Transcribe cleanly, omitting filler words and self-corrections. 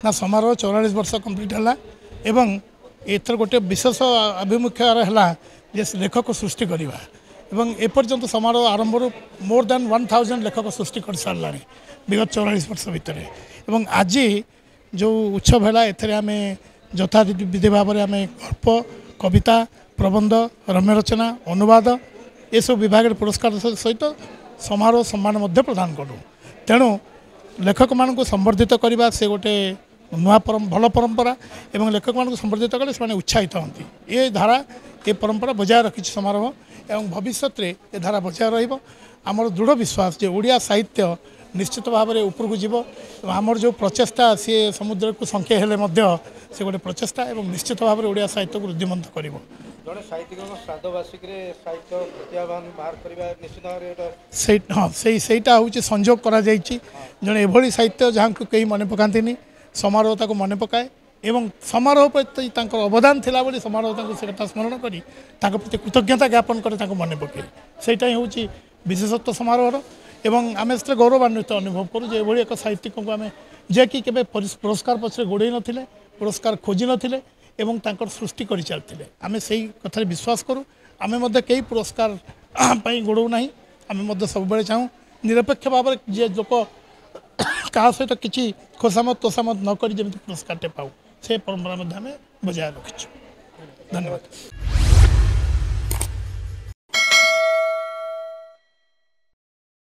ना समारोह 44 वर्ष कंप्लीट है एवं एथर गोटे विशेष आभिमुख्य है लेखक सृष्टि करवा एवं एपर्यंत समारोह आरंभ मोर देन 1000 लेखक सृष्टि कर सारा विगत 44 वर्ष भितर एवं आज जो उत्सव है एम यथा विधि भाव में आम गल्प कविता प्रबंध रम्य रचना अनुवाद ये सब विभाग पुरस्कार सहित समारोह सम्मान प्रदान करूँ तेणु लेखक मान संवर्धित करने से गोटे नुआ भल परंपरा एवं लेखक मान संवर्धित कले से उत्साहित होती ये धारा ये परंपरा बजाय रखी समारोह एवं भविष्य में ये धारा बजाय रमर दृढ़ विश्वास जे ओडिया साहित्य निश्चित भाव में उपरक जीव आमर जो प्रचेषा सी समुद्र को संख्या हेले से गोटे प्रचेषा एवं निश्चित भाव में ओडिया साहित्य को रुद्धिमंत कर जड़े साहित्यिक श्राद्धवार्षिक साहित्य प्रतिभावान बाहर करवा निश्चित हाँ सेटा हूँ संजोग करा जड़े एभली साहित्य जहाँ को कहीं मन पकाती समारोह ताको मन पकाए एवं समारोह प्रति अवदान थिला बोली समारोह से कथा स्मरण करी प्रति कृतज्ञता ज्ञापन करे मन पकाए सेटा ही हूँ विशेषत्व समारोह एवं आम से गौरवान्वित अनुभव करूँ जो एक साहित्यिक को आम जे कि पुरस्कार पछरे गोड़े नथिले पुरस्कार खोजी नथिले एवं तांकर सृष्टि कर चलते आम से कथा विश्वास करूँ आम कई पुरस्कार गोड़ू ना आम सब चाहूँ निरपेक्ष भाव में जे लोक क्या सहित किसी खोसामत तोसामत नक जमी पुरस्कार पाऊ से परंपरा बजाय रखी धन्यवाद।